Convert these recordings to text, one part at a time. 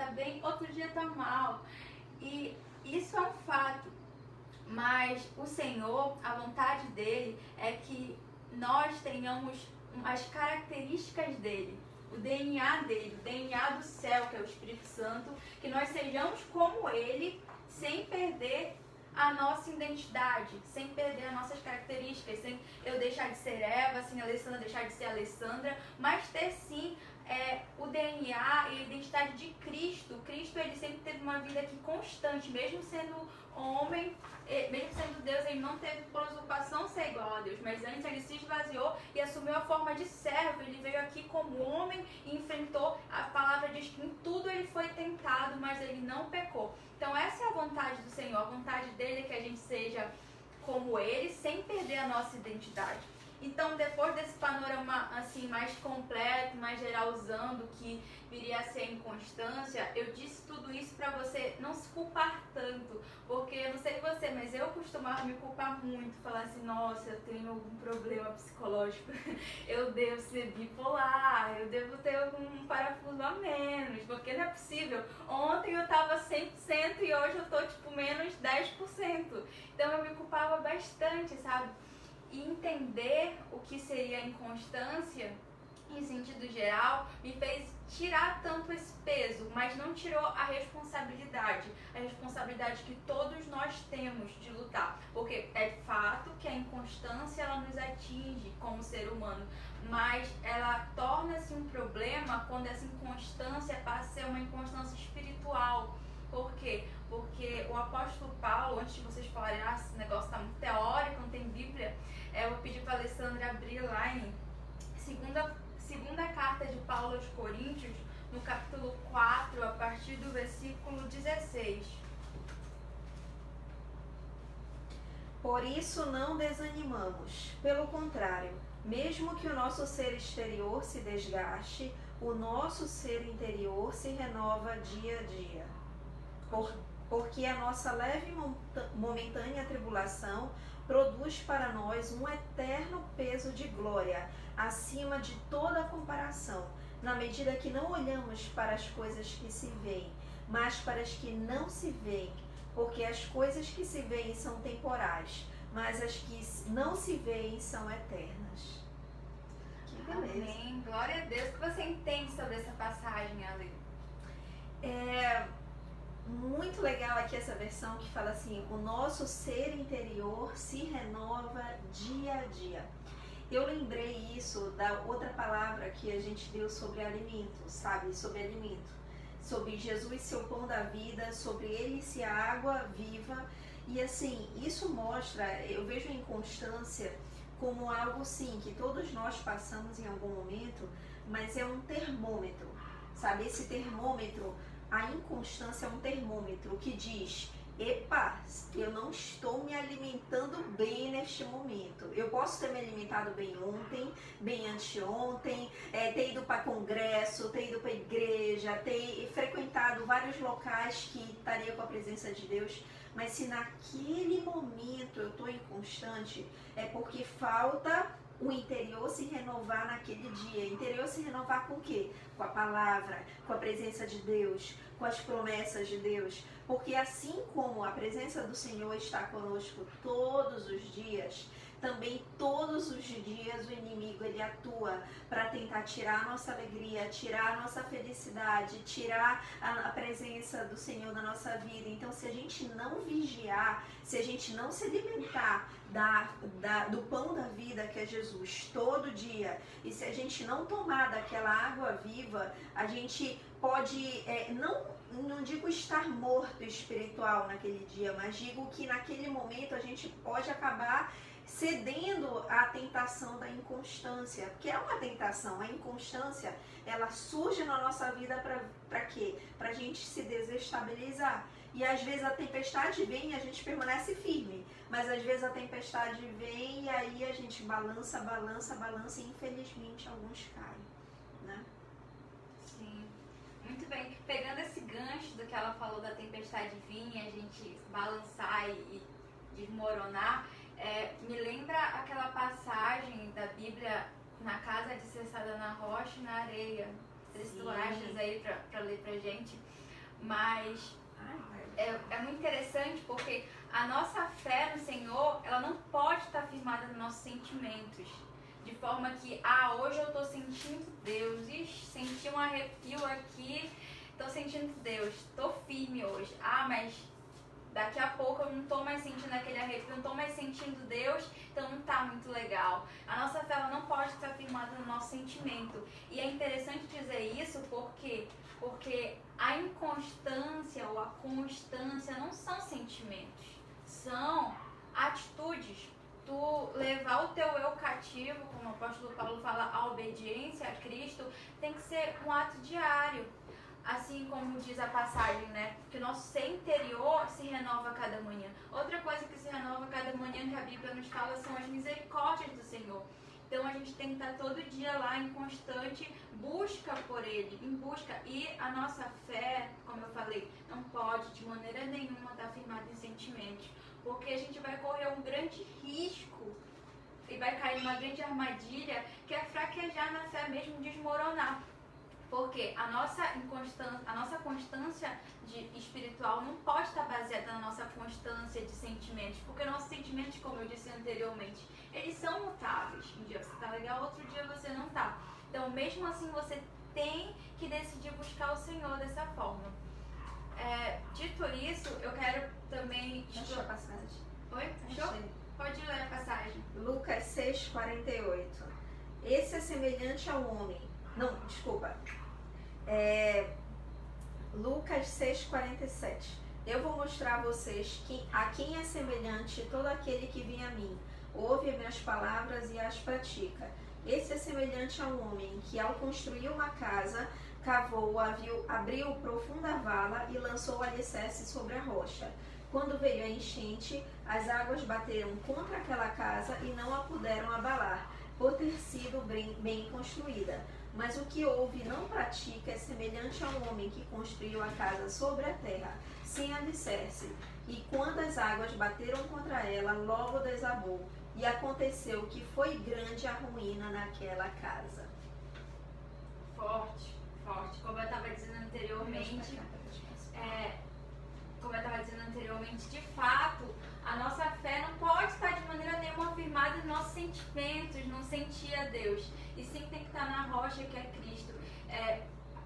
tá bem, outro dia tá mal. E isso é um fato. Mas o Senhor, a vontade dele é que nós tenhamos as características dele, o DNA dele, o DNA do céu, que é o Espírito Santo, que nós sejamos como ele, sem perder a nossa identidade, sem perder as nossas características, sem eu deixar de ser Eva, sem a Alessandra deixar de ser Alessandra, mas ter sim o DNA e a identidade de Cristo. Cristo, ele sempre teve uma vida aqui constante, mesmo sendo homem, mesmo sendo Deus, ele não teve por usurpação ser igual a Deus, mas antes ele se esvaziou e assumiu a forma de servo. Ele veio aqui como homem e enfrentou, a palavra diz que em tudo ele foi tentado, mas ele não pecou. Então essa é a vontade do Senhor, a vontade dele é que a gente seja como ele, sem perder a nossa identidade. Então, depois desse panorama assim mais completo, mais geralzão do que viria a ser a inconstância, eu disse tudo isso para você não se culpar tanto, porque eu não sei você, mas eu costumava me culpar muito, falar assim, nossa, eu tenho algum problema psicológico, eu devo ser bipolar, eu devo ter algum parafuso a menos, porque não é possível. Ontem eu tava 100% e hoje eu tô tipo menos 10%. Então eu me culpava bastante, sabe? E entender o que seria a inconstância, em sentido geral, me fez tirar tanto esse peso, mas não tirou a responsabilidade que todos nós temos de lutar, porque é fato que a inconstância ela nos atinge como ser humano, mas ela torna-se um problema quando essa inconstância passa a ser uma inconstância espiritual. Por quê? Porque o apóstolo Paulo, antes de vocês falarem, esse negócio está muito teórico, não tem Bíblia, eu vou pedir para a Alessandra abrir lá em segunda carta de Paulo aos Coríntios, no capítulo 4, a partir do versículo 16. Por isso não desanimamos, pelo contrário, mesmo que o nosso ser exterior se desgaste, o nosso ser interior se renova dia a dia. Porque a nossa leve momentânea tribulação produz para nós um eterno peso de glória, acima de toda comparação, na medida que não olhamos para as coisas que se veem, mas para as que não se veem, porque as coisas que se veem são temporais, mas as que não se veem são eternas. Que beleza. Amém. Glória a Deus. O que você entende sobre essa passagem, Ale? Muito legal aqui essa versão que fala assim, o nosso ser interior se renova dia a dia. Eu lembrei isso da outra palavra que a gente deu sobre alimento, sabe? Sobre alimento. Sobre Jesus ser o pão da vida, sobre ele ser a água viva. E assim, isso mostra, eu vejo a inconstância como algo sim, que todos nós passamos em algum momento, mas é um termômetro, sabe? Esse termômetro, a inconstância é um termômetro que diz, epa, eu não estou me alimentando bem neste momento. Eu posso ter me alimentado bem ontem, bem anteontem, ter ido para congresso, ter ido para igreja, ter frequentado vários locais que estaria com a presença de Deus, mas se naquele momento eu estou inconstante, é porque falta o interior se renovar naquele dia. Interior se renovar com o quê? Com a palavra, com a presença de Deus, com as promessas de Deus. Porque assim como a presença do Senhor está conosco todos os dias, também todos os dias o inimigo ele atua para tentar tirar a nossa alegria, tirar a nossa felicidade, tirar a presença do Senhor na nossa vida. Então, se a gente não vigiar, se a gente não se alimentar do pão da vida que é Jesus todo dia, e se a gente não tomar daquela água viva, a gente pode, não digo estar morto espiritual naquele dia, mas digo que naquele momento a gente pode acabar cedendo à tentação da inconstância, porque é uma tentação. A inconstância, ela surge na nossa vida para quê? Para a gente se desestabilizar. E às vezes a tempestade vem e a gente permanece firme, mas às vezes a tempestade vem e aí a gente balança e infelizmente alguns caem, né? Sim, muito bem. Pegando esse gancho do que ela falou da tempestade vir e a gente balançar e desmoronar, me lembra aquela passagem da Bíblia na casa de Cessada na rocha e na areia. Se tu achas aí pra ler pra gente. Mas é muito interessante porque a nossa fé no Senhor, ela não pode estar firmada nos nossos sentimentos. De forma que, hoje eu estou sentindo Deus, senti um arrepio aqui, estou sentindo Deus, estou firme hoje. Mas daqui a pouco eu não estou mais sentindo aquele arrepio, não estou mais sentindo Deus, então não está muito legal. A nossa fé ela não pode estar firmada no nosso sentimento. E é interessante dizer isso porque a inconstância ou a constância não são sentimentos, são atitudes. Tu levar o teu eu cativo, como o apóstolo Paulo fala, a obediência a Cristo, tem que ser um ato diário. Assim como diz a passagem, né? Que o nosso ser interior se renova a cada manhã. Outra coisa que se renova a cada manhã que a Bíblia nos fala são as misericórdias do Senhor. Então a gente tem que estar todo dia lá em constante busca por Ele, em busca. E a nossa fé, como eu falei, não pode de maneira nenhuma estar firmada em sentimentos. Porque a gente vai correr um grande risco e vai cair numa grande armadilha que é fraquejar na fé mesmo, desmoronar. Porque a nossa constância espiritual não pode estar baseada na nossa constância de sentimentos. Porque nossos sentimentos, como eu disse anteriormente, eles são mutáveis. Um dia você está legal, outro dia você não está. Então, mesmo assim, você tem que decidir buscar o Senhor dessa forma. Dito isso, eu quero também... Achou a passagem? Oi? Achou? Pode ler a passagem. Lucas 6,48. Esse é semelhante ao homem. Não, desculpa. Lucas 6,47. Eu vou mostrar a vocês a quem é semelhante todo aquele que vem a mim, ouve as minhas palavras e as pratica. Esse é semelhante a um homem que, ao construir uma casa, cavou, abriu profunda vala e lançou o alicerce sobre a rocha. Quando veio a enchente, as águas bateram contra aquela casa e não a puderam abalar, por ter sido bem construída. Mas o que ouve e não pratica é semelhante a um homem que construiu a casa sobre a terra, sem alicerce. E quando as águas bateram contra ela, logo desabou. E aconteceu que foi grande a ruína naquela casa. Forte. Como eu estava dizendo anteriormente, de fato, a nossa fé não pode estar de maneira nenhuma firmada nos nossos sentimentos, não sentir a Deus. E sim tem que estar na rocha que é Cristo.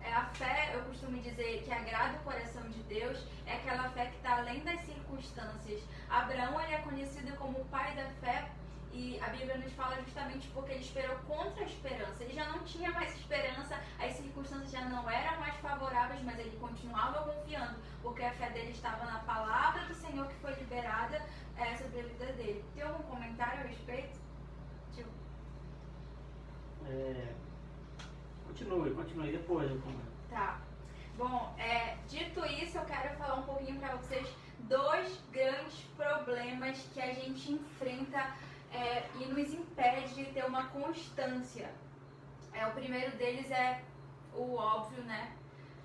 A fé, eu costumo dizer, que agrada o coração de Deus, é aquela fé que está além das circunstâncias. Abraão, ele é conhecido como o pai da fé, e a Bíblia nos fala justamente porque ele esperou contra a esperança. Ele já não tinha mais esperança, as circunstâncias já não eram mais favoráveis, mas ele continuava confiando, porque a fé dele estava na palavra do Senhor que foi liberada sobre a vida dele. Tem algum comentário a respeito? Continue, depois eu comento. Tá. Bom, dito isso, eu quero falar um pouquinho para vocês dois grandes problemas que a gente enfrenta e nos impede de ter uma constância. O primeiro deles é o óbvio, né?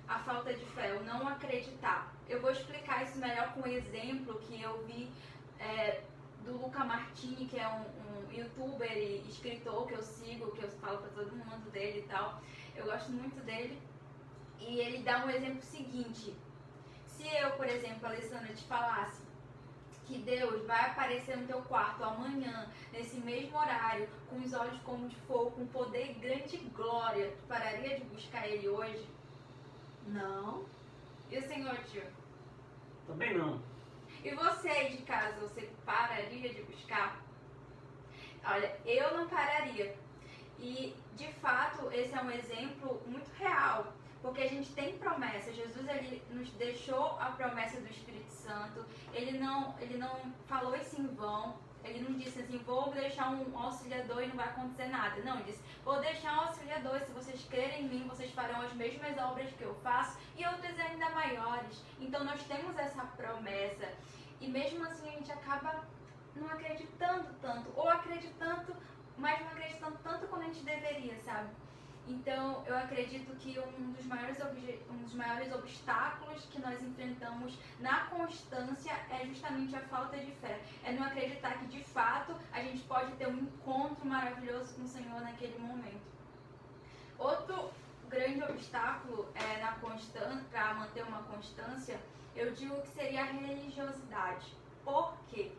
A falta de fé, o não acreditar. Eu vou explicar isso melhor com um exemplo que eu vi do Luca Martini, que é um youtuber e escritor que eu sigo, que eu falo para todo mundo dele e tal. Eu gosto muito dele. E ele dá um exemplo seguinte. Se eu, por exemplo, Alessandra, te falasse que Deus vai aparecer no teu quarto amanhã, nesse mesmo horário, com os olhos como de fogo, com poder e grande glória, tu pararia de buscar Ele hoje? Não. E o Senhor, tio? Também não. E você aí de casa, você pararia de buscar? Olha, eu não pararia. E, de fato, esse é um exemplo muito real. Porque a gente tem promessa. Jesus, ele nos deixou a promessa do Espírito Santo. Ele não falou isso em vão. Ele não disse assim, vou deixar um auxiliador e não vai acontecer nada. Não, ele disse, vou deixar um auxiliador e se vocês crerem em mim, vocês farão as mesmas obras que eu faço e outras ainda maiores. Então nós temos essa promessa. E mesmo assim a gente acaba não acreditando tanto. Ou acreditando, mas não acreditando tanto quanto a gente deveria, sabe? Então, eu acredito que um dos maiores obstáculos que nós enfrentamos na constância é justamente a falta de fé. É não acreditar que, de fato, a gente pode ter um encontro maravilhoso com o Senhor naquele momento. Outro grande obstáculo para manter uma constância, eu digo que seria a religiosidade. Por quê?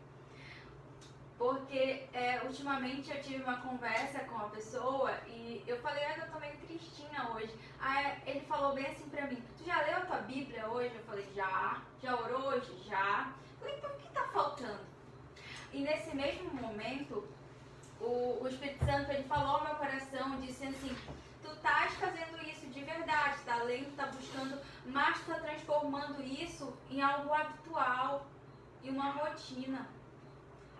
Porque ultimamente eu tive uma conversa com uma pessoa e eu falei, eu tô meio tristinha hoje. Aí ele falou bem assim pra mim, tu já leu a tua Bíblia hoje? Eu falei, já orou hoje? Já. Eu falei, então o que tá faltando? E nesse mesmo momento, o Espírito Santo, ele falou ao meu coração, disse assim, tu estás fazendo isso de verdade, tá lendo, tá buscando, mas tu tá transformando isso em algo habitual, em uma rotina.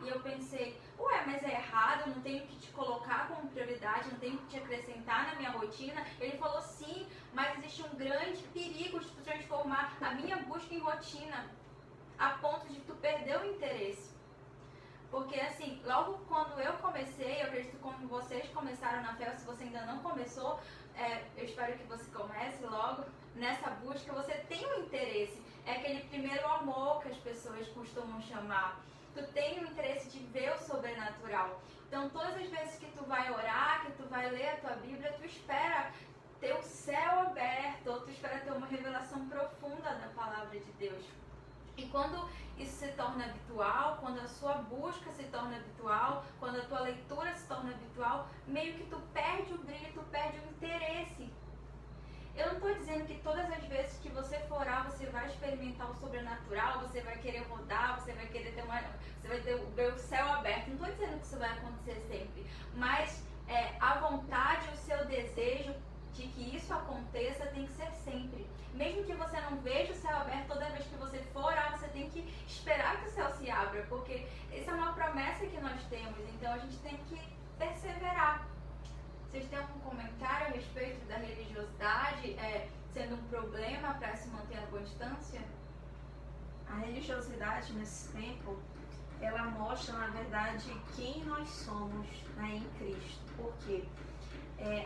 E eu pensei, ué, mas é errado, eu não tenho que te colocar como prioridade, não tenho que te acrescentar na minha rotina. Ele falou, sim, mas existe um grande perigo de tu transformar a minha busca em rotina, a ponto de tu perder o interesse. Porque assim, logo quando eu comecei, eu acredito que quando vocês começaram na fé, se você ainda não começou, eu espero que você comece logo nessa busca, você tem um interesse. É aquele primeiro amor que as pessoas costumam chamar. Tu tem o interesse de ver o sobrenatural. Então, todas as vezes que tu vai orar, que tu vai ler a tua Bíblia, tu espera ter o céu aberto, ou tu espera ter uma revelação profunda da palavra de Deus. E quando isso se torna habitual, quando a sua busca se torna habitual, quando a tua leitura se torna habitual, meio que tu perde o brilho, tu perde o interesse. Eu não estou dizendo que todas as vezes que você for orar, você vai experimentar o sobrenatural, você vai querer rodar, você vai querer você vai ver o céu aberto. Não estou dizendo que isso vai acontecer sempre, mas a vontade, o seu desejo de que isso aconteça tem que ser sempre. Mesmo que você não veja o céu aberto, toda vez que você for orar, você tem que esperar que o céu se abra, porque essa é uma promessa que nós temos, então a gente tem que perseverar. Vocês têm algum comentário a respeito da religiosidade sendo um problema para se manter a constância? A religiosidade nesse tempo, ela mostra, na verdade, quem nós somos, né, em Cristo. Por quê?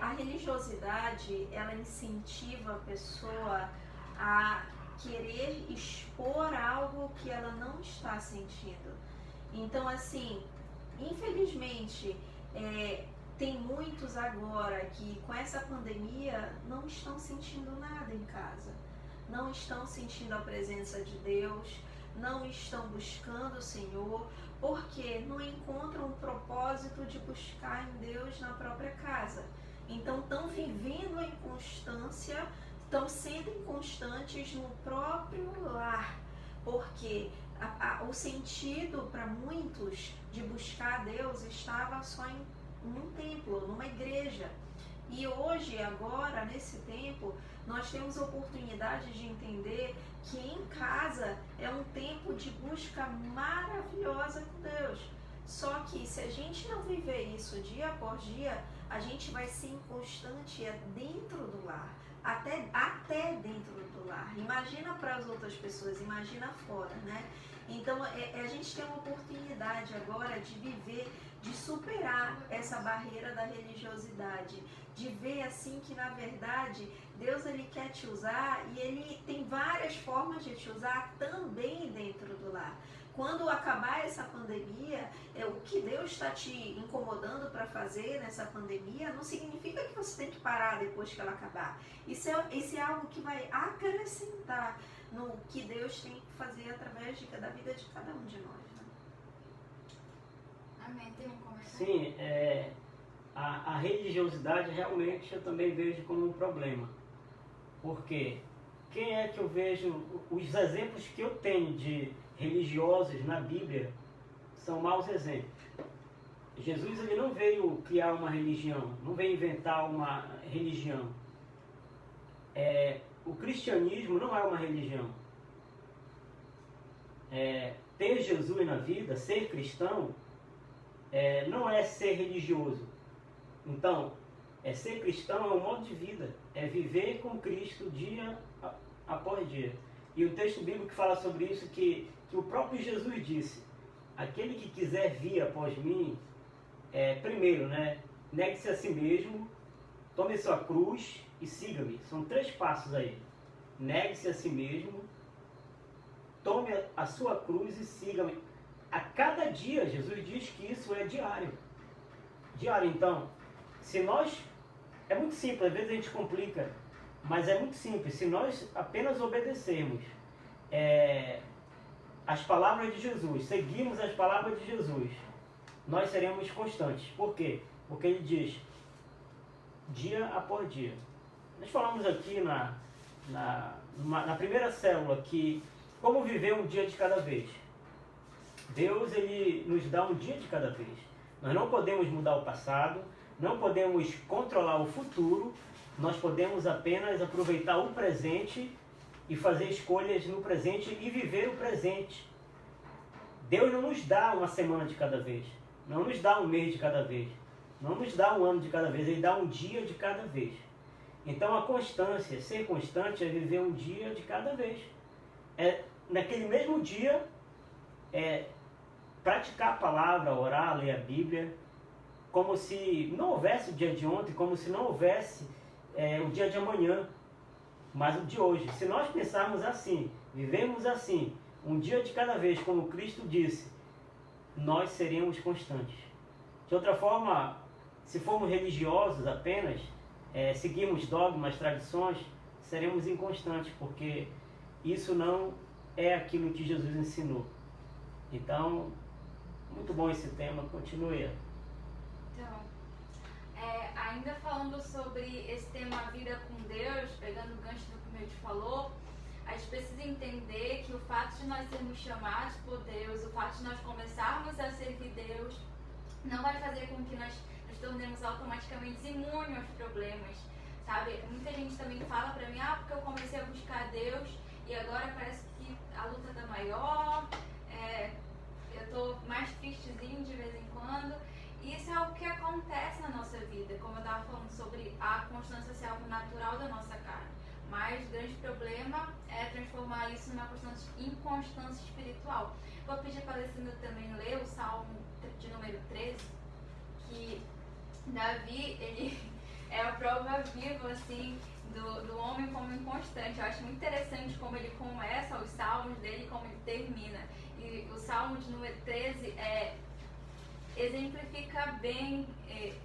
A religiosidade, ela incentiva a pessoa a querer expor algo que ela não está sentindo. Então, assim, infelizmente, tem muitos agora que com essa pandemia não estão sentindo nada em casa, não estão sentindo a presença de Deus, não estão buscando o Senhor, porque não encontram um propósito de buscar em Deus na própria casa. Então estão vivendo a inconstância, estão sendo inconstantes no próprio lar, porque o sentido para muitos de buscar a Deus estava só em um templo, numa igreja. E hoje, agora, nesse tempo, nós temos a oportunidade de entender que em casa é um tempo de busca maravilhosa com Deus. Só que se a gente não viver isso dia após dia, a gente vai ser inconstante dentro do lar, até dentro do lar. Imagina para as outras pessoas, imagina fora, né? Então, a gente tem uma oportunidade agora de viver, de superar essa barreira da religiosidade, de ver assim que, na verdade, Deus ele quer te usar e ele tem várias formas de te usar também dentro do lar. Quando acabar essa pandemia, o que Deus está te incomodando para fazer nessa pandemia não significa que você tem que parar depois que ela acabar. Isso é algo que vai acrescentar no que Deus tem que fazer através da vida de cada um de nós. Né? Amém. Tem um comentário? Sim, a religiosidade realmente eu também vejo como um problema. Porque quem é que eu vejo, os exemplos que eu tenho de religiosos na Bíblia são maus exemplos. Jesus ele não veio criar uma religião, não veio inventar uma religião. O cristianismo não é uma religião. Ter Jesus na vida, ser cristão, não é ser religioso. Então, ser cristão é um modo de vida, é viver com Cristo dia após dia. E o texto bíblico fala sobre isso, que o próprio Jesus disse: aquele que quiser vir após mim, primeiro, negue-se a si mesmo, tome sua cruz e siga-me. São 3 passos aí. Negue-se a si mesmo, tome a sua cruz e siga-me. A cada dia, Jesus diz que isso é diário. Diário, então, se nós É muito simples, às vezes a gente complica, mas é muito simples. Se nós apenas obedecermos as palavras de Jesus, seguirmos as palavras de Jesus, nós seremos constantes. Por quê? Porque ele diz, dia após dia. Nós falamos aqui na primeira célula que como viver um dia de cada vez. Deus, ele nos dá um dia de cada vez. Nós não podemos mudar o passado, não podemos controlar o futuro, nós podemos apenas aproveitar o presente e fazer escolhas no presente e viver o presente. Deus não nos dá uma semana de cada vez, não nos dá um mês de cada vez, não nos dá um ano de cada vez, Ele dá um dia de cada vez. Então a constância, ser constante é viver um dia de cada vez. Naquele mesmo dia, praticar a palavra, orar, ler a Bíblia, como se não houvesse o dia de ontem, como se não houvesse o dia de amanhã, mas o de hoje. Se nós pensarmos assim, vivemos assim, um dia de cada vez, como Cristo disse, nós seremos constantes. De outra forma, se formos religiosos apenas, seguirmos dogmas, tradições, seremos inconstantes, porque isso não é aquilo que Jesus ensinou. Então, muito bom esse tema, continue. Então, ainda falando sobre esse tema vida com Deus, pegando o gancho do que o Meide falou, a gente precisa entender que o fato de nós sermos chamados por Deus, o fato de nós começarmos a servir Deus, não vai fazer com que nós nos tornemos automaticamente imunes aos problemas, sabe? Muita gente também fala pra mim, porque eu comecei a buscar Deus e agora parece que a luta tá maior, eu tô mais tristezinho de vez em quando. Isso é algo que acontece na nossa vida, como eu estava falando sobre a constância social natural da nossa carne. Mas o grande problema é transformar isso numa inconstância espiritual. Vou pedir para a Alessandra também ler o Salmo de número 13, que Davi, ele é a prova viva, assim, do homem como inconstante. Eu acho muito interessante como ele começa os salmos dele e como ele termina. E o Salmo de número 13 exemplifica bem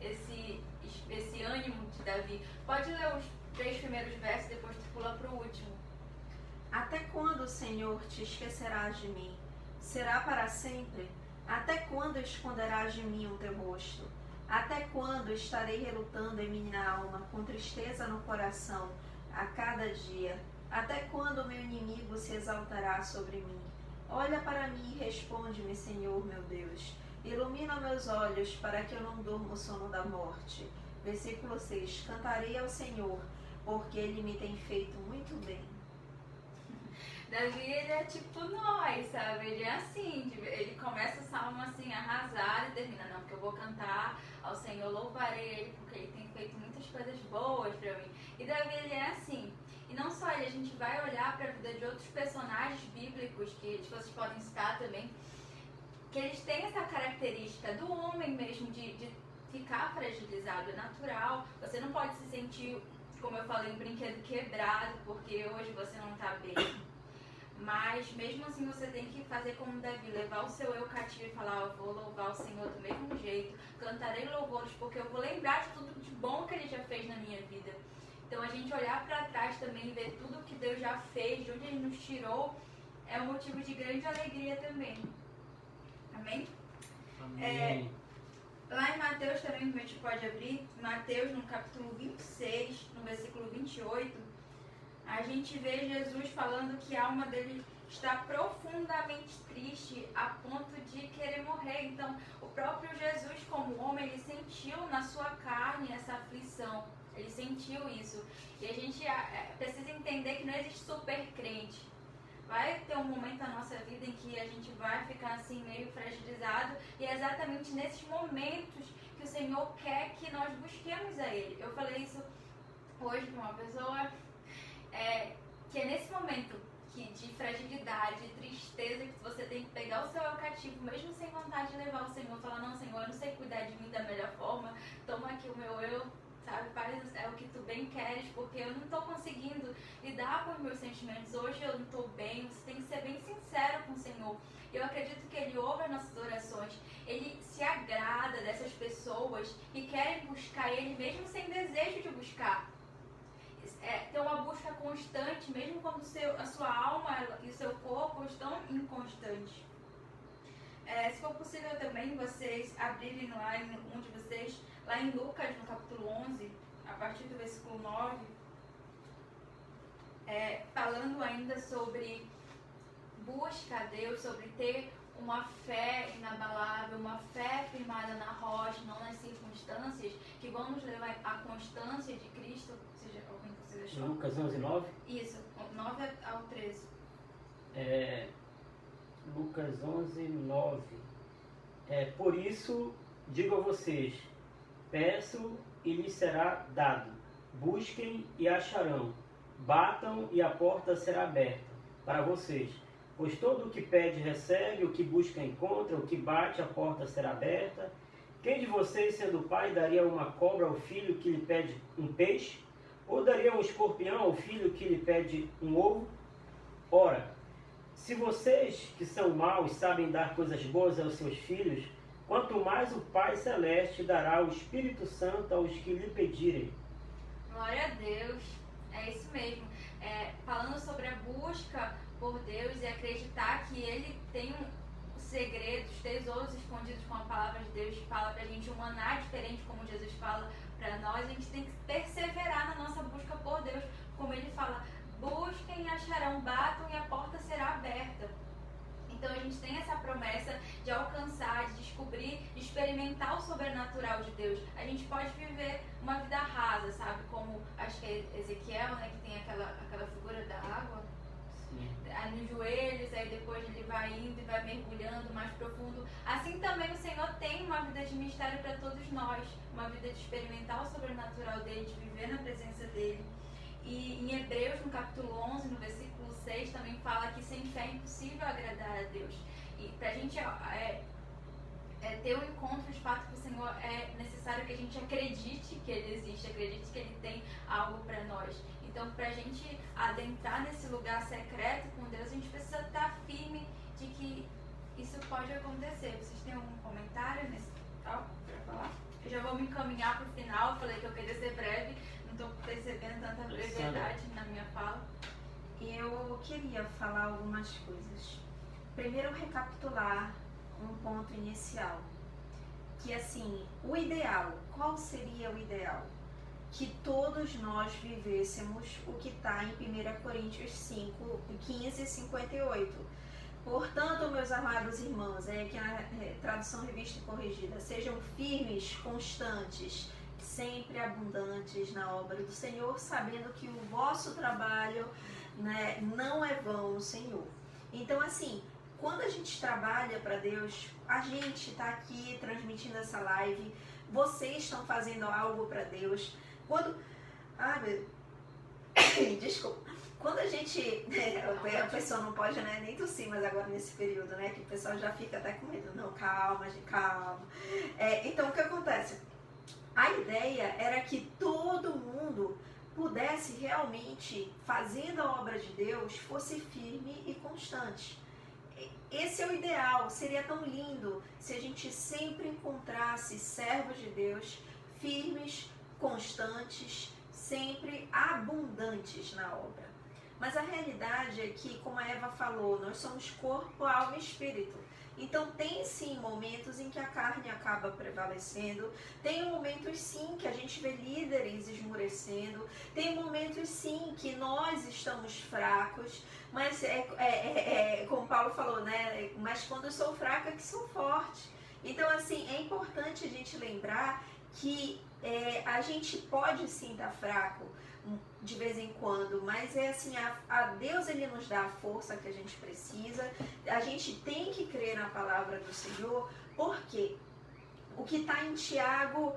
esse ânimo de Davi. Pode ler os 3 primeiros versos, depois tu pula para o último. Até quando, Senhor, te esquecerás de mim? Será para sempre? Até quando esconderás de mim o teu rosto? Até quando estarei relutando em minha alma, com tristeza no coração, a cada dia? Até quando o meu inimigo se exaltará sobre mim? Olha para mim e responde-me, Senhor meu Deus. Ilumina meus olhos para que eu não durma o sono da morte. Versículo 6. Cantarei ao Senhor, porque Ele me tem feito muito bem. Davi, ele é tipo nós, sabe? Ele é assim, ele começa o salmo assim, arrasado e termina, não, porque eu vou cantar ao Senhor, louvarei Ele, porque Ele tem feito muitas coisas boas pra mim. E Davi, ele é assim. E não só ele, a gente vai olhar para a vida de outros personagens bíblicos, que vocês podem citar também, que eles têm essa característica do homem mesmo, de ficar fragilizado, é natural. Você não pode se sentir, como eu falei, um brinquedo quebrado, porque hoje você não está bem. Mas mesmo assim você tem que fazer como Davi, levar o seu eu cativo e falar, eu vou louvar o Senhor do mesmo jeito, cantarei louvores, porque eu vou lembrar de tudo de bom que Ele já fez na minha vida. Então a gente olhar para trás também e ver tudo que Deus já fez, de onde Ele nos tirou, é um motivo de grande alegria também. Amém? Amém. Lá em Mateus também, a gente pode abrir, Mateus no capítulo 26, no versículo 28, a gente vê Jesus falando que a alma dele está profundamente triste a ponto de querer morrer. Então, o próprio Jesus, como homem, ele sentiu na sua carne essa aflição. Ele sentiu isso. E a gente precisa entender que não existe super crente. Vai ter um momento na nossa vida em que a gente vai ficar assim meio fragilizado. E é exatamente nesses momentos que o Senhor quer que nós busquemos a Ele. Eu falei isso hoje para uma pessoa, que é nesse momento de fragilidade, de tristeza, que você tem que pegar o seu eu cativo, mesmo sem vontade de levar o Senhor, falar, não, Senhor, eu não sei cuidar de mim da melhor forma, toma aqui o meu eu, sabe, faz o que tu bem queres, porque eu não estou conseguindo lidar com os meus sentimentos, hoje eu não estou bem. Você tem que ser bem sincero com o Senhor. Eu acredito que Ele ouve as nossas orações, Ele se agrada dessas pessoas que querem buscar Ele mesmo sem desejo de buscar. Ter uma busca constante, mesmo quando a sua alma e o seu corpo estão inconstantes. Se for possível também vocês abrirem lá um de vocês, lá em Lucas, no capítulo 11, a partir do versículo 9, falando ainda sobre busca a Deus, sobre ter uma fé inabalável, uma fé firmada na rocha, não nas circunstâncias, que vão nos levar à constância de Cristo. Seja alguém que você deixou? Lucas 11, 9? Isso, 9 ao 13. Lucas 11, 9. Por isso, digo a vocês, peço e lhes será dado. Busquem e acharão. Batam e a porta será aberta para vocês. Pois todo o que pede recebe, o que busca encontra, o que bate a porta será aberta. Quem de vocês, sendo pai, daria uma cobra ao filho que lhe pede um peixe? Ou daria um escorpião ao filho que lhe pede um ovo? Ora, se vocês que são maus sabem dar coisas boas aos seus filhos, quanto mais o Pai Celeste dará o Espírito Santo aos que lhe pedirem. Glória a Deus, é isso mesmo. Falando sobre a busca por Deus e acreditar que Ele tem segredos, tesouros escondidos com a palavra de Deus, que fala pra gente um maná diferente, como Jesus fala pra nós. A gente tem que perseverar na nossa busca por Deus, como Ele fala, busquem e acharão, batam e a porta será aberta. Então a gente tem essa promessa de alcançar, de descobrir, de experimentar o sobrenatural de Deus. A gente pode viver uma vida rasa, sabe? Como, acho que é Ezequiel, né? Que tem aquela figura da água. Sim. Aí nos joelhos, aí depois ele vai indo e vai mergulhando mais profundo. Assim também o Senhor tem uma vida de mistério para todos nós. Uma vida de experimentar o sobrenatural dele, de viver na presença dele. E em Hebreus, no capítulo 11, no versículo 6, também fala que sem fé é impossível agradar a Deus. E pra gente ter um encontro de fato com o Senhor, é necessário que a gente acredite que Ele existe, acredite que Ele tem algo para nós. Então, pra gente adentrar nesse lugar secreto com Deus, a gente precisa estar firme de que isso pode acontecer. Vocês têm algum comentário nesse tal para falar? Eu já vou me encaminhar pro final, eu falei que eu queria ser breve. Não estou percebendo tanta brevidade na minha fala. Eu queria falar algumas coisas. Primeiro, recapitular um ponto inicial. Que assim, o ideal, qual seria o ideal? Que todos nós vivêssemos o que está em 1 Coríntios 5, 15 e 58. Portanto, meus amados irmãos, aqui na tradução revista e corrigida, sejam firmes, constantes, sempre abundantes na obra do Senhor, sabendo que o vosso trabalho, né, não é vão no Senhor. Então, assim, quando a gente trabalha para Deus, a gente está aqui transmitindo essa live, vocês estão fazendo algo para Deus. Quando... Desculpa. Quando a gente... a pessoa não pode, né, nem tossir, mas agora nesse período, né, que o pessoal já fica até com medo. Não, calma, gente, calma. Então, o que acontece? A ideia era que todo mundo pudesse realmente, fazendo a obra de Deus, fosse firme e constante. Esse é o ideal. Seria tão lindo se a gente sempre encontrasse servos de Deus firmes, constantes, sempre abundantes na obra. Mas a realidade é que, como a Eva falou, nós somos corpo, alma e espírito. Então tem sim momentos em que a carne acaba prevalecendo, tem momentos sim que a gente vê líderes esmorecendo, tem momentos sim que nós estamos fracos, mas como Paulo falou, né? Mas quando eu sou fraca é que sou forte. Então assim, é importante a gente lembrar que a gente pode sim estar fraco de vez em quando, mas é assim, a Deus ele nos dá a força que a gente precisa. A gente tem que crer na palavra do Senhor, porque o que está em Tiago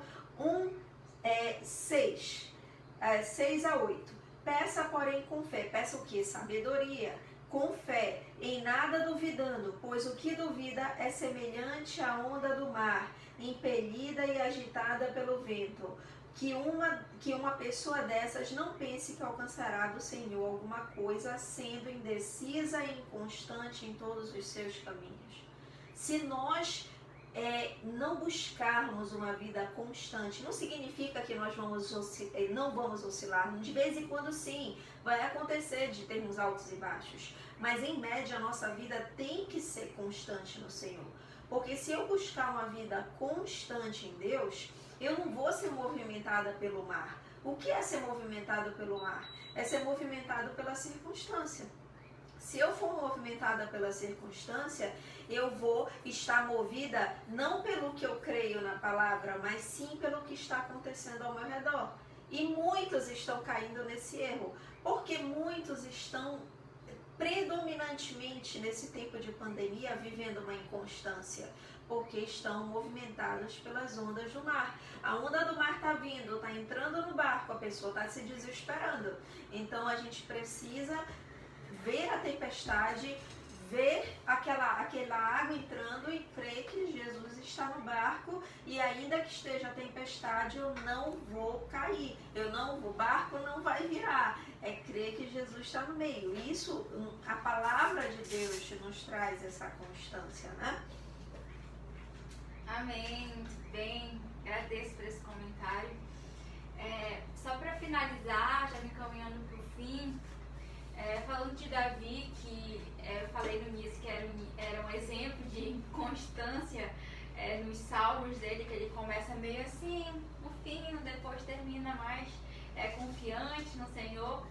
6 a 8, peça porém com fé. Peça o que? Sabedoria, com fé, em nada duvidando, pois o que duvida é semelhante à onda do mar, impelida e agitada pelo vento. Que uma pessoa dessas não pense que alcançará do Senhor alguma coisa, sendo indecisa e inconstante em todos os seus caminhos. Se nós não buscarmos uma vida constante. Não significa que nós não vamos oscilar. De vez em quando sim, vai acontecer de termos altos e baixos. Mas em média a nossa vida tem que ser constante no Senhor. Porque se eu buscar uma vida constante em Deus, eu não vou ser movimentada pelo mar. O que é ser movimentado pelo mar? É ser movimentado pela circunstância. Se eu for movimentada pela circunstância, eu vou estar movida não pelo que eu creio na palavra, mas sim pelo que está acontecendo ao meu redor. E muitos estão caindo nesse erro, porque muitos estão predominantemente nesse tempo de pandemia vivendo uma inconstância, porque estão movimentados pelas ondas do mar. A onda do mar está vindo, está entrando no barco, a pessoa está se desesperando. Então a gente precisa ver a tempestade, ver aquela água entrando e crer que Jesus está no barco, e ainda que esteja a tempestade, eu não vou cair, o barco não vai virar. É crer que Jesus está no meio. Isso, a palavra de Deus nos traz essa constância, né? Amém, muito bem, agradeço por esse comentário. Só para finalizar, já me encaminhando para o fim, falando de Davi, que eu falei no início que era um exemplo de constância nos salmos dele, que ele começa meio assim, no fim, depois termina mais confiante no Senhor.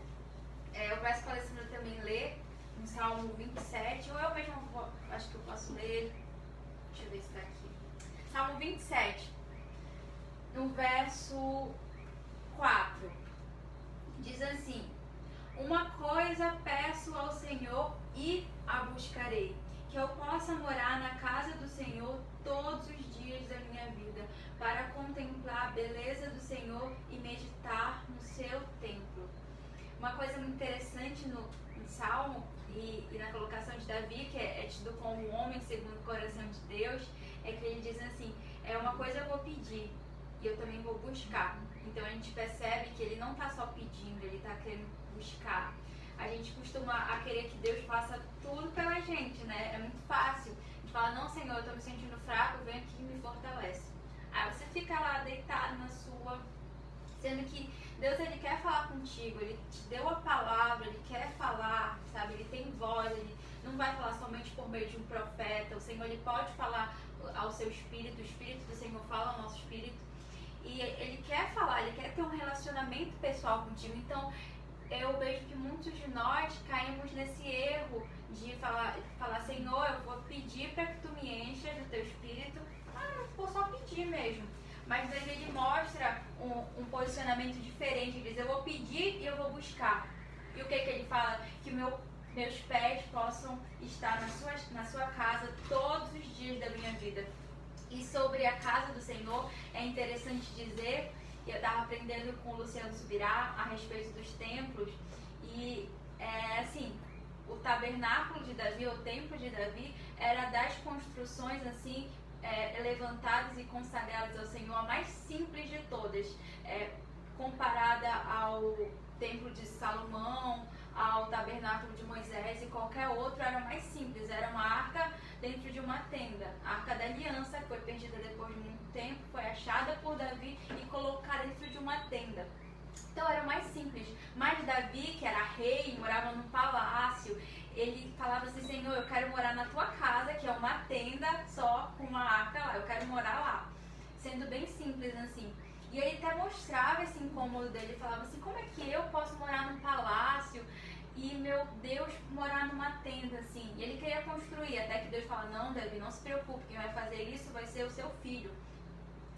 Eu peço para a Alessandra também ler no Salmo 27, ou eu mesmo acho que eu posso ler, deixa eu ver se está aqui. Salmo 27, no verso 4, diz assim: uma coisa peço ao Senhor e a buscarei, que eu possa morar na casa do Senhor todos os dias da minha vida, para contemplar a beleza do Senhor e meditar no seu templo. Uma coisa muito interessante no Salmo e na colocação de Davi, que é tido como um homem segundo o coração de Deus, é que ele diz assim: uma coisa eu vou pedir e eu também vou buscar. Então a gente percebe que ele não está só pedindo, ele está querendo buscar. A gente costuma querer que Deus faça tudo pela gente, né? É muito fácil. A gente fala: não, Senhor, eu estou me sentindo fraco, vem aqui e me fortalece. Aí você fica lá deitado na sua, sendo que Deus, ele quer falar contigo, ele te deu a palavra, ele quer falar, sabe? Ele tem voz, ele não vai falar somente por meio de um profeta. O Senhor, ele pode falar ao seu espírito, o Espírito do Senhor fala ao nosso espírito, e ele quer falar, ele quer ter um relacionamento pessoal contigo. Então eu vejo que muitos de nós caímos nesse erro de falar: Senhor, eu vou pedir para que tu me enchas do teu espírito. Eu vou só pedir mesmo. Mas Davi, ele mostra um posicionamento diferente. Ele diz: eu vou pedir e eu vou buscar. E o que ele fala? Que meus pés possam estar na sua casa todos os dias da minha vida. E sobre a casa do Senhor, é interessante dizer, eu estava aprendendo com o Luciano Subirá a respeito dos templos, e assim, o tabernáculo de Davi, o templo de Davi, era das construções assim, levantadas e consagradas ao Senhor, a mais simples de todas, comparada ao templo de Salomão, ao tabernáculo de Moisés e qualquer outro. Era mais simples, era uma arca dentro de uma tenda, a arca da aliança, que foi perdida depois de muito tempo, foi achada por Davi e colocada dentro de uma tenda. Então era mais simples. Mas Davi, que era rei, morava num palácio, ele falava assim: Senhor, eu quero morar na tua casa, que é uma tenda só com uma arca lá, eu quero morar lá. Sendo bem simples assim. E ele até mostrava esse incômodo dele, falava assim: como é que eu posso morar num palácio e, meu Deus, morar numa tenda assim? E ele queria construir, até que Deus fala: não, Davi, não se preocupe, quem vai fazer isso vai ser o seu filho.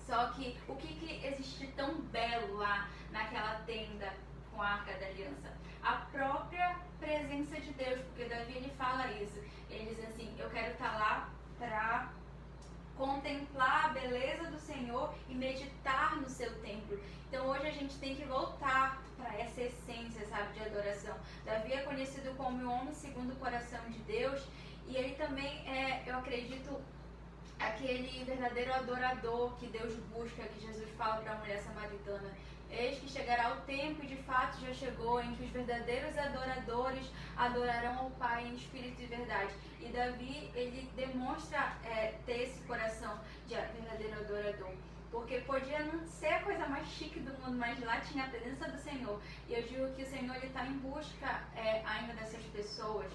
Só que o que existe de tão belo lá naquela tenda com a Arca da Aliança? A própria presença de Deus, porque Davi, ele fala isso. Ele diz assim: eu quero estar lá para contemplar a beleza do Senhor e meditar no seu templo. Então hoje a gente tem que voltar para essa essência, sabe, de adoração. Davi é conhecido como o homem segundo o coração de Deus, e ele também eu acredito, aquele verdadeiro adorador que Deus busca, que Jesus fala para a mulher samaritana, Eis que chegará o tempo, e de fato já chegou, em que os verdadeiros adoradores adorarão ao Pai em espírito e verdade. E Davi, ele demonstra ter esse coração de verdadeiro adorador. Porque podia não ser a coisa mais chique do mundo, mas lá tinha a presença do Senhor. E eu digo que o Senhor está em busca ainda dessas pessoas.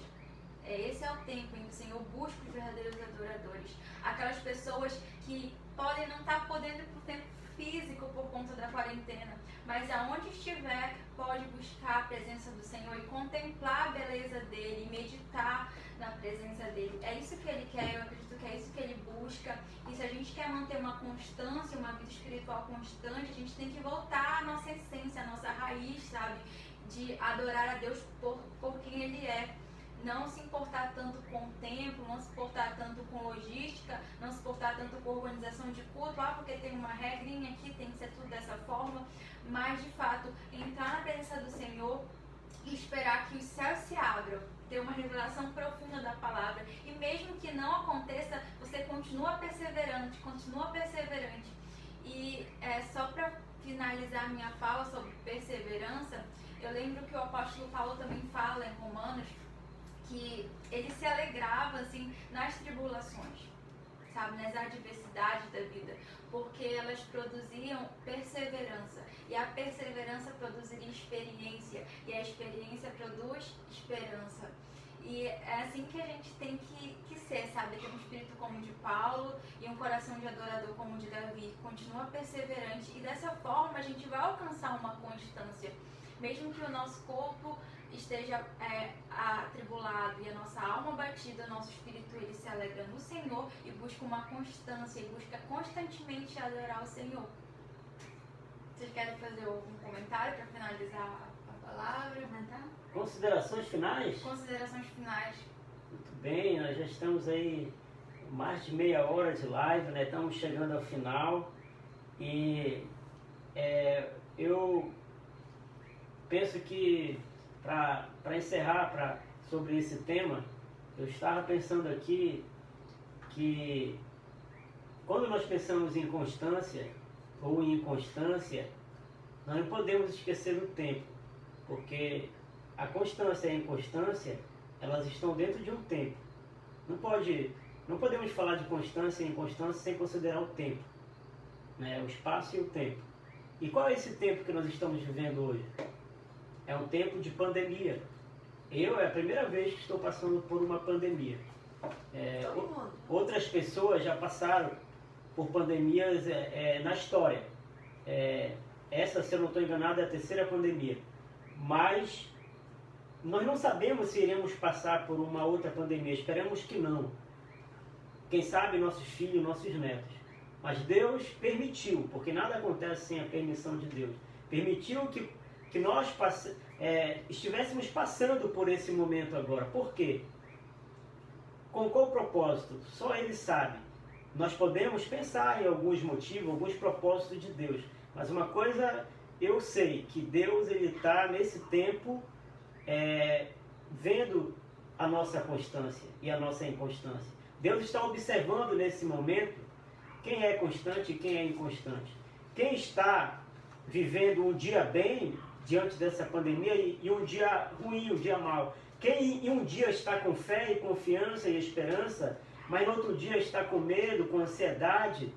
Esse é o tempo em que o Senhor busca os verdadeiros adoradores. Aquelas pessoas que podem não estar podendo ir por tempo físico por conta da quarentena, mas aonde estiver pode buscar a presença do Senhor e contemplar a beleza dele, e meditar na presença dele. É isso que ele quer, eu acredito que é isso que ele busca. E se a gente quer manter uma constância, uma vida espiritual constante, a gente tem que voltar à nossa essência, à nossa raiz, sabe? De adorar a Deus por quem ele é. Não se importar tanto com o templo, não se importar tanto com logística, não se importar tanto com organização de culto, porque tem uma regrinha aqui, tem que ser tudo dessa forma, mas de fato, entrar na presença do Senhor e esperar que os céus se abram, ter uma revelação profunda da palavra, e mesmo que não aconteça, você continua perseverante. E só para finalizar minha fala sobre perseverança, eu lembro que o apóstolo Paulo também fala em Romanos, que ele se alegrava assim nas tribulações, sabe, nas adversidades da vida, porque elas produziam perseverança, e a perseverança produziria experiência, e a experiência produz esperança. E é assim que a gente tem que ser, sabe, ter um espírito como o de Paulo e um coração de adorador como o de Davi, continua perseverante, e dessa forma a gente vai alcançar uma constância, mesmo que o nosso corpo esteja atribulado e a nossa alma batida, o nosso espírito ele se alegra no Senhor e busca uma constância, e busca constantemente adorar o Senhor. Vocês querem fazer algum comentário para finalizar a palavra? Considerações finais? Considerações finais. Muito bem, nós já estamos aí mais de meia hora de live, né? Estamos chegando ao final, e eu penso que para encerrar sobre esse tema, eu estava pensando aqui que quando nós pensamos em constância ou em inconstância, nós não podemos esquecer do tempo, porque a constância e a inconstância, elas estão dentro de um tempo. Não podemos falar de constância e inconstância sem considerar o tempo, né? O espaço e o tempo. E qual é esse tempo que nós estamos vivendo hoje? É um tempo de pandemia. É a primeira vez que estou passando por uma pandemia. Outras pessoas já passaram por pandemias na história. Essa, se eu não estou enganado, é a terceira pandemia. Mas nós não sabemos se iremos passar por uma outra pandemia. Esperamos que não. Quem sabe nossos filhos, nossos netos. Mas Deus permitiu, porque nada acontece sem a permissão de Deus. Permitiu que nós estivéssemos passando por esse momento agora. Por quê? Com qual propósito? Só Ele sabe. Nós podemos pensar em alguns motivos, alguns propósitos de Deus. Mas uma coisa eu sei, que Deus está nesse tempo vendo a nossa constância e a nossa inconstância. Deus está observando nesse momento quem é constante e quem é inconstante. Quem está vivendo um dia bem diante dessa pandemia e um dia ruim, um dia mau. Quem em um dia está com fé e confiança e esperança, mas no outro dia está com medo, com ansiedade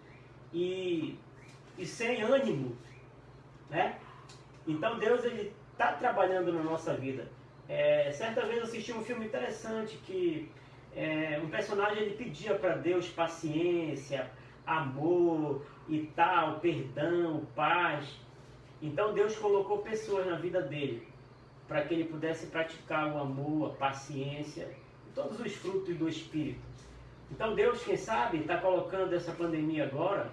e sem ânimo, né? Então Deus está trabalhando na nossa vida. Certa vez eu assisti um filme interessante que um personagem ele pedia para Deus paciência, amor e tal, perdão, paz. Então Deus colocou pessoas na vida dele para que ele pudesse praticar o amor, a paciência e todos os frutos do Espírito. Então Deus, quem sabe, está colocando essa pandemia agora,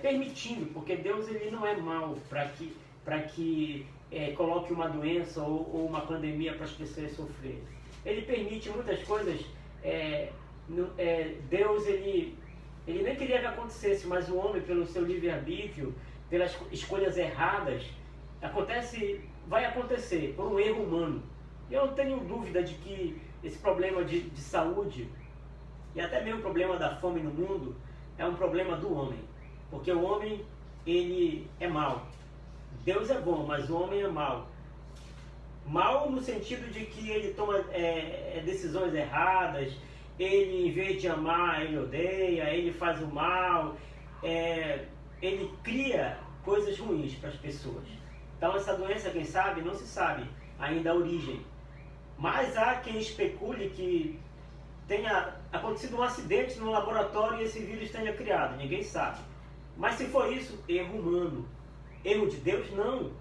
permitindo, porque Deus ele não é mau para que coloque uma doença ou uma pandemia para as pessoas sofrerem. Ele permite muitas coisas. Deus ele nem queria que acontecesse, mas o homem, pelo seu livre-arbítrio, pelas escolhas erradas, vai acontecer por um erro humano. Eu não tenho dúvida de que esse problema de saúde e até mesmo o problema da fome no mundo é um problema do homem, porque o homem ele é mau. Deus é bom, mas o homem é mau. Mal no sentido de que ele toma decisões erradas, ele, em vez de amar, ele odeia, ele faz o mal, ele cria coisas ruins para as pessoas. Então essa doença, quem sabe, não se sabe ainda a origem. Mas há quem especule que tenha acontecido um acidente no laboratório e esse vírus tenha criado, ninguém sabe. Mas se for isso, erro humano. Erro de Deus, não.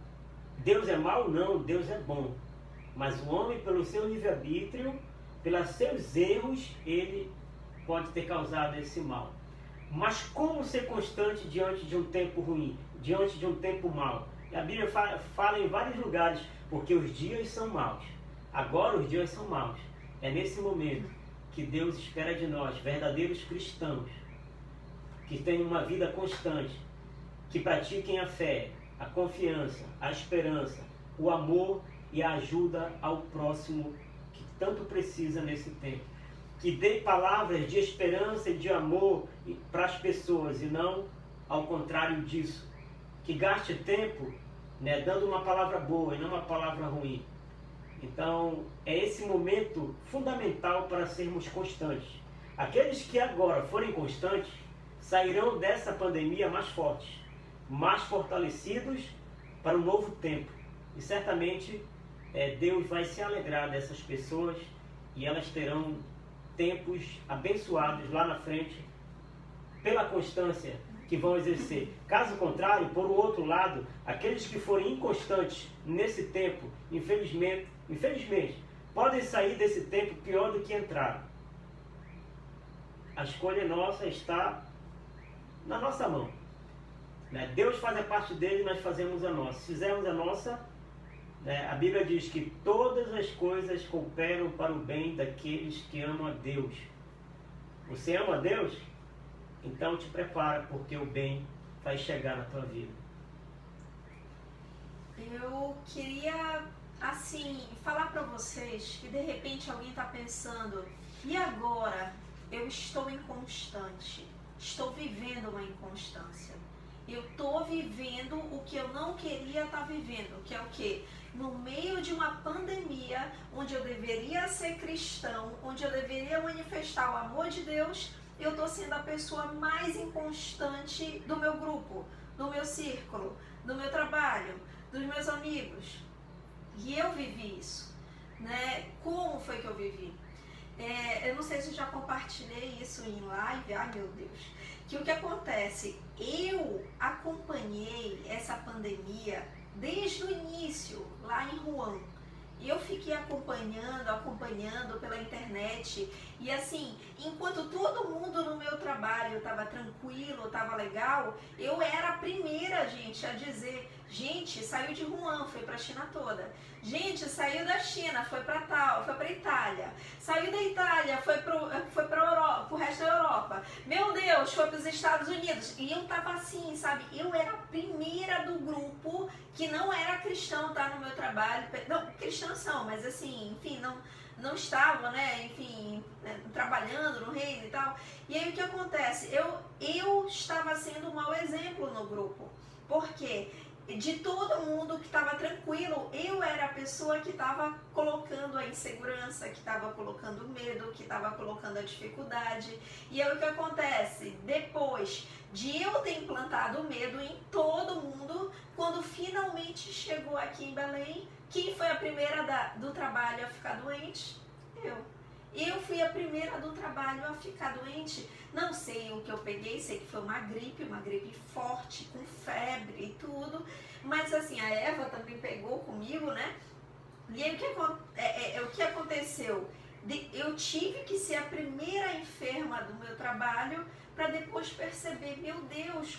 Deus é mau? Não, Deus é bom. Mas o homem, pelo seu livre-arbítrio, pelos seus erros, ele pode ter causado esse mal. Mas como ser constante diante de um tempo ruim, diante de um tempo mau? A Bíblia fala em vários lugares, porque os dias são maus. Agora os dias são maus. É nesse momento que Deus espera de nós, verdadeiros cristãos, que tenham uma vida constante, que pratiquem a fé, a confiança, a esperança, o amor e a ajuda ao próximo que tanto precisa nesse tempo. Que dê palavras de esperança e de amor para as pessoas e não ao contrário disso. Que gaste tempo, dando uma palavra boa e não uma palavra ruim. Então, é esse momento fundamental para sermos constantes. Aqueles que agora forem constantes sairão dessa pandemia mais fortes, mais fortalecidos para um novo tempo. E certamente Deus vai se alegrar dessas pessoas e elas terão tempos abençoados lá na frente pela constância que vão exercer. Caso contrário, por outro lado, aqueles que forem inconstantes nesse tempo, infelizmente, podem sair desse tempo pior do que entraram. A escolha nossa está na nossa mão. Deus faz a parte dele, nós fazemos a nossa. Se fizermos a nossa, a Bíblia diz que todas as coisas cooperam para o bem daqueles que amam a Deus. Você ama a Deus? Então te prepara, porque o bem vai chegar na tua vida. Eu queria, falar para vocês que de repente alguém está pensando, e agora eu estou inconstante, estou vivendo uma inconstância. Eu estou vivendo o que eu não queria estar vivendo, que é o quê? No meio de uma pandemia, onde eu deveria ser cristão, onde eu deveria manifestar o amor de Deus, eu estou sendo a pessoa mais inconstante do meu grupo, do meu círculo, do meu trabalho, dos meus amigos. E eu vivi isso, Como foi que eu vivi? Eu não sei se eu já compartilhei isso em live, ai meu Deus, que o que acontece, eu acompanhei essa pandemia desde o início, lá em Wuhan. E eu fiquei acompanhando pela internet. E assim, enquanto todo mundo no meu trabalho estava tranquilo, estava legal, eu era a primeira, gente, a dizer, gente, saiu de Wuhan, foi para a China toda. Gente, saiu da China, foi para Itália. Saiu da Itália, foi para o resto da Europa. Meu Deus, foi para os Estados Unidos. E eu tava assim, sabe? Eu era a primeira do grupo que não era cristão, tá? No meu trabalho. Não, cristãos são, mas assim, enfim, não estavam, trabalhando no reino e tal. E aí o que acontece? Eu estava sendo um mau exemplo no grupo. Por quê? De todo mundo que estava tranquilo, eu era a pessoa que estava colocando a insegurança, que estava colocando o medo, que estava colocando a dificuldade. E aí o que acontece? Depois de eu ter implantado o medo em todo mundo, quando finalmente chegou aqui em Belém, quem foi a primeira do trabalho a ficar doente? Eu fui a primeira do trabalho a ficar doente. Não sei o que eu peguei, sei que foi uma gripe forte, com febre e tudo. Mas assim, a Eva também pegou comigo, E aí o que aconteceu? Eu tive que ser a primeira enferma do meu trabalho para depois perceber, meu Deus,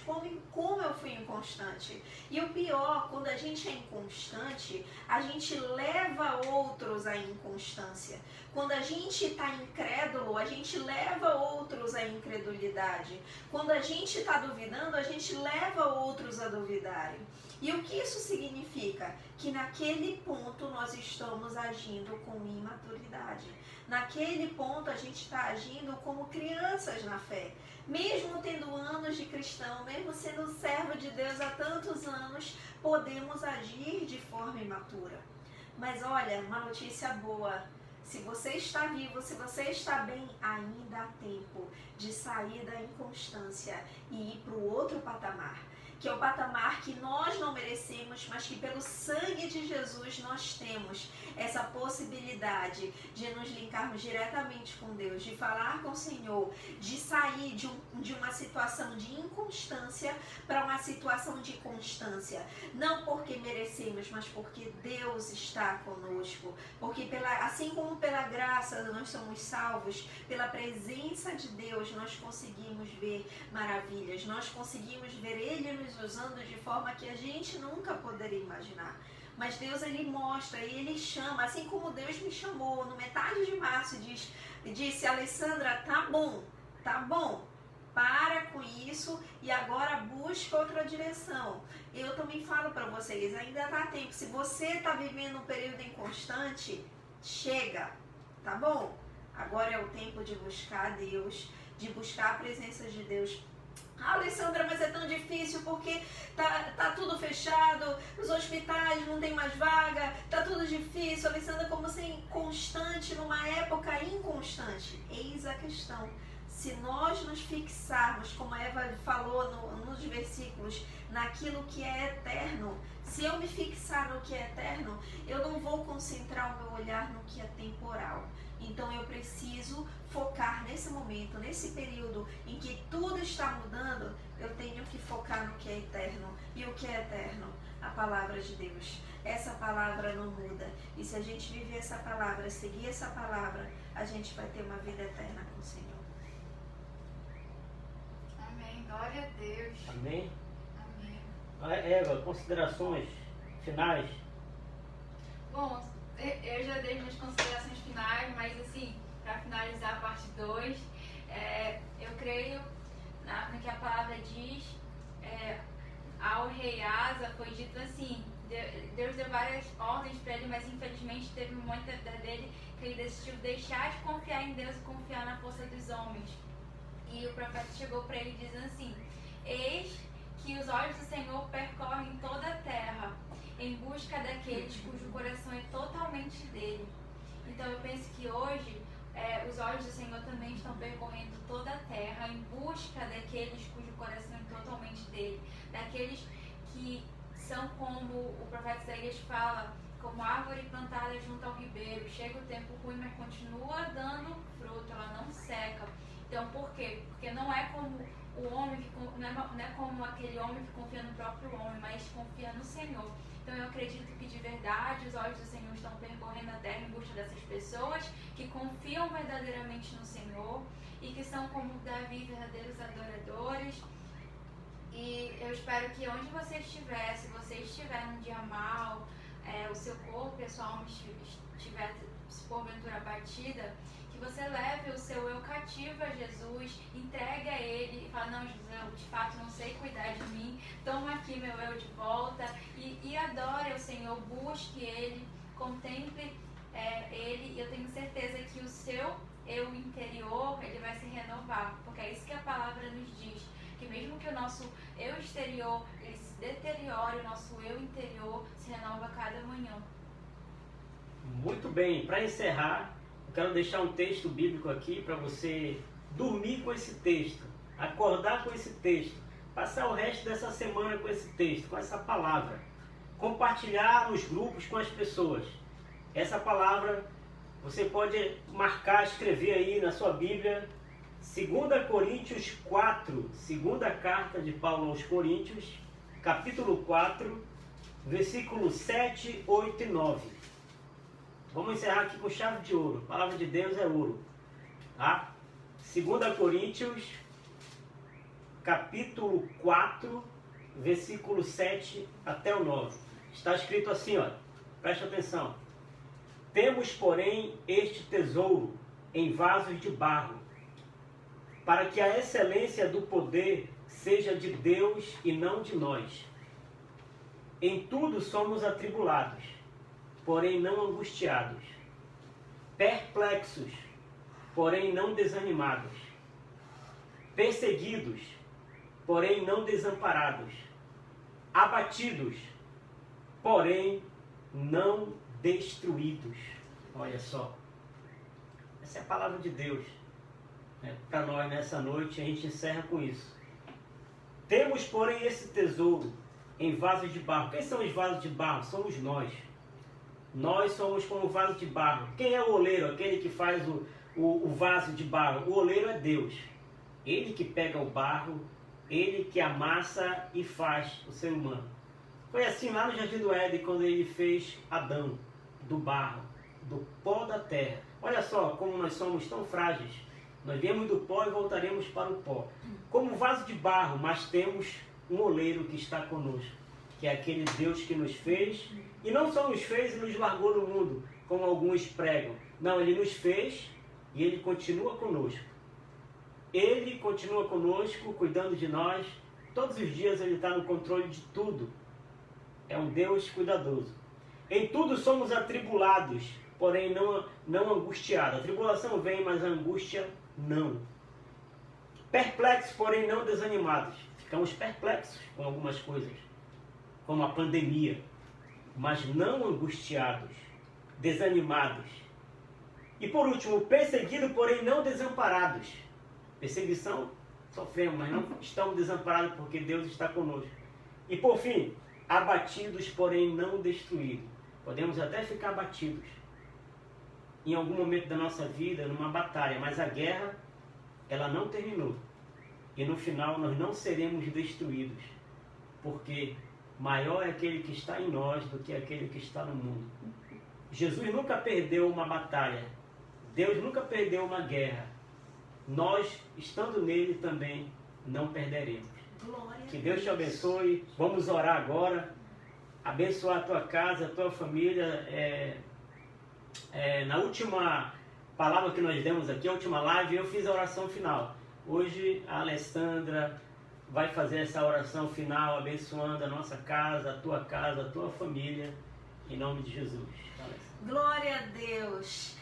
como eu fui inconstante. E o pior, quando a gente é inconstante, a gente leva outros à inconstância. Quando a gente está incrédulo, a gente leva outros à incredulidade. Quando a gente está duvidando, a gente leva outros a duvidarem. E o que isso significa? Que naquele ponto nós estamos agindo com imaturidade. Naquele ponto a gente está agindo como crianças na fé. Mesmo tendo anos de cristão, mesmo sendo servo de Deus há tantos anos, podemos agir de forma imatura. Mas olha, uma notícia boa. Se você está vivo, se você está bem, ainda há tempo de sair da inconstância e ir para o outro patamar. Que é o patamar que nós não merecemos, mas que pelo sangue de Jesus nós temos essa possibilidade de nos linkarmos diretamente com Deus, de falar com o Senhor, de sair de uma situação de inconstância para uma situação de constância. Não porque merecemos, mas porque Deus está conosco. Porque assim como pela graça nós somos salvos, pela presença de Deus nós conseguimos ver maravilhas, nós conseguimos ver Ele nos usando de forma que a gente nunca poderia imaginar. Mas Deus, Ele mostra e Ele chama, assim como Deus me chamou no metade de março e disse: Alessandra, tá bom, para com isso e agora busca outra direção. Eu também falo para vocês, ainda dá tempo. Se você está vivendo um período inconstante, chega, tá bom? Agora é o tempo de buscar a Deus, de buscar a presença de Deus. Ah, Alessandra, mas é tão difícil porque tá tudo fechado, os hospitais não tem mais vaga, tá tudo difícil. Alessandra, como ser constante numa época inconstante? Eis a questão. Se nós nos fixarmos, como a Eva falou nos versículos, naquilo que é eterno, se eu me fixar no que é eterno, eu não vou concentrar o meu olhar no que é temporal. Então eu preciso focar nesse momento, nesse período em que tudo está mudando, eu tenho que focar no que é eterno. E o que é eterno? A palavra de Deus. Essa palavra não muda. E se a gente viver essa palavra, seguir essa palavra, a gente vai ter uma vida eterna com o Senhor. Amém. Glória a Deus. Amém? Amém. Eva, considerações finais? Bom, eu já dei minhas considerações finais, mas assim, para finalizar a parte 2, eu creio no que a palavra diz. Ao rei Asa foi dito assim, Deus deu várias ordens para ele, mas infelizmente teve um momento da vida dele que ele decidiu deixar de confiar em Deus e confiar na força dos homens. E o profeta chegou para ele dizendo assim: eis que os olhos do Senhor percorrem toda a terra em busca daqueles cujo coração é totalmente dele. Então eu penso que hoje os olhos do Senhor também estão percorrendo toda a terra em busca daqueles cujo coração é totalmente dele, daqueles que são como o profeta Isaías fala, como árvore plantada junto ao ribeiro, chega o tempo ruim, mas continua dando fruto, ela não seca. Então por quê? Porque não é como o homem, não é como aquele homem que confia no próprio homem, mas confia no Senhor. Então eu acredito que de verdade os olhos do Senhor estão percorrendo a terra em busca dessas pessoas que confiam verdadeiramente no Senhor e que são como Davi, verdadeiros adoradores. E eu espero que onde você estiver, se você estiver num dia mal, o seu corpo e a sua alma estiver se porventura abatida, que você leve o seu eu cativo a Jesus, entregue a Ele e fala: não, Jesus, eu de fato não sei cuidar de mim, toma aqui meu eu de volta e adore o Senhor, busque Ele, contemple Ele, e eu tenho certeza que o seu eu interior, ele vai se renovar, porque é isso que a palavra nos diz, que mesmo que o nosso eu exterior ele se deteriore, o nosso eu interior se renova a cada manhã. Muito bem, para encerrar, eu quero deixar um texto bíblico aqui para você dormir com esse texto, acordar com esse texto, passar o resto dessa semana com esse texto, com essa palavra, compartilhar nos grupos com as pessoas. Essa palavra você pode marcar, escrever aí na sua Bíblia, 2 Coríntios 4, segunda carta de Paulo aos Coríntios, capítulo 4, versículos 7, 8 e 9. Vamos encerrar aqui com chave de ouro. A palavra de Deus é ouro. Tá? 2 Coríntios, capítulo 4, versículo 7 até o 9. Está escrito assim, ó. Preste atenção. Temos, porém, este tesouro em vasos de barro, para que a excelência do poder seja de Deus e não de nós. Em tudo somos atribulados, porém não angustiados, perplexos, porém não desanimados, perseguidos, porém não desamparados, abatidos, porém não destruídos. Olha só, essa é a palavra de Deus, né? Para nós nessa noite. A gente encerra com isso. Temos, porém, esse tesouro em vasos de barro. Quem são os vasos de barro? Somos nós. Nós somos como vaso de barro. Quem é o oleiro? Aquele que faz o vaso de barro. O oleiro é Deus. Ele que pega o barro, ele que amassa e faz o ser humano. Foi assim lá no Jardim do Éden, quando ele fez Adão, do barro, do pó da terra. Olha só como nós somos tão frágeis. Nós viemos do pó e voltaremos para o pó. Como vaso de barro, mas temos um oleiro que está conosco, que é aquele Deus que nos fez, e não só nos fez e nos largou no mundo, como alguns pregam. Não, ele nos fez e ele continua conosco. Ele continua conosco, cuidando de nós. Todos os dias ele está no controle de tudo. É um Deus cuidadoso. Em tudo somos atribulados, porém não angustiados. A tribulação vem, mas a angústia não. Perplexos, porém não desanimados. Ficamos perplexos com algumas coisas, como a pandemia, mas não angustiados, desanimados. E por último, perseguidos, porém não desamparados. Perseguição, sofremos, mas não estamos desamparados porque Deus está conosco. E por fim, abatidos, porém não destruídos. Podemos até ficar abatidos em algum momento da nossa vida, numa batalha, mas a guerra, ela não terminou. E no final nós não seremos destruídos, porque maior é aquele que está em nós do que aquele que está no mundo. Jesus nunca perdeu uma batalha. Deus nunca perdeu uma guerra. Nós, estando nele, também não perderemos. Glória Que Deus te abençoe. Vamos orar agora. Abençoar a tua casa, a tua família. Na última palavra que nós demos aqui, a última live, eu fiz a oração final. Hoje a Alessandra vai fazer essa oração final, abençoando a nossa casa, a tua família, em nome de Jesus. Glória a Deus.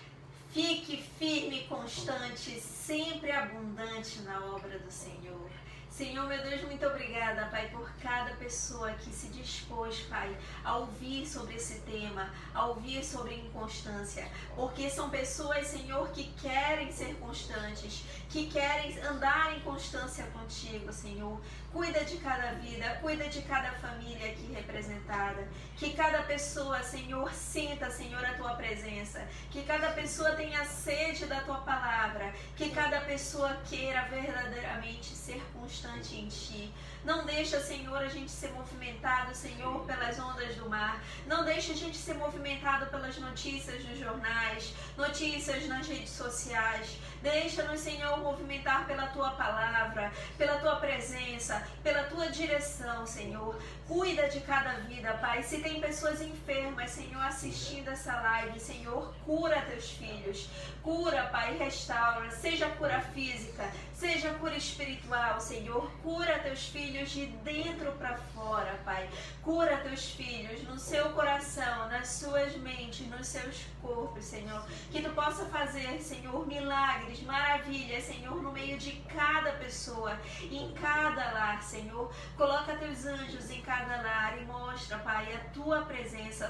Fique firme e constante, sempre abundante na obra do Senhor. Senhor, meu Deus, muito obrigada, Pai, por cada pessoa que se dispôs, Pai, a ouvir sobre esse tema, a ouvir sobre inconstância, porque são pessoas, Senhor, que querem ser constantes, que querem andar em constância contigo, Senhor. Cuida de cada vida, cuida de cada família aqui representada, que cada pessoa, Senhor, sinta, Senhor, a Tua presença, que cada pessoa tenha sede da Tua palavra, que cada pessoa queira verdadeiramente ser constante em Ti. Não deixa, Senhor, a gente ser movimentado, Senhor, pelas ondas do mar. Não deixa a gente ser movimentado pelas notícias dos jornais, notícias nas redes sociais. Deixa-nos, Senhor, movimentar pela Tua palavra, pela Tua presença, pela Tua direção, Senhor. Cuida de cada vida, Pai. Se tem pessoas enfermas, Senhor, assistindo essa live, Senhor, cura Teus filhos. Cura, Pai, restaura. Seja cura física, seja cura espiritual, Senhor. Cura Teus filhos de dentro para fora, Pai. Cura Teus filhos no seu coração, nas suas mentes, nos seus corpos, Senhor. Que Tu possa fazer, Senhor, milagres, maravilhas, Senhor, no meio de cada pessoa, em cada lar, Senhor. Coloca Teus anjos em cada lar e mostra, Pai, a Tua presença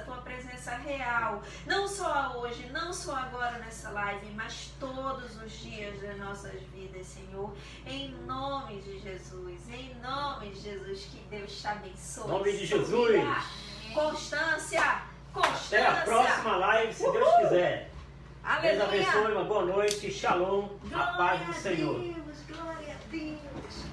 real. Não só hoje, não só agora nessa live, mas todos os dias das nossas vidas, Senhor. Em nome de Jesus, em nome de Jesus, que Deus te abençoe. Em nome de Jesus. Constância, constância. Até a próxima live, se Deus quiser. Aleluia. Deus abençoe, uma boa noite, shalom, Glória a paz do a Senhor. Deus, glória a Deus.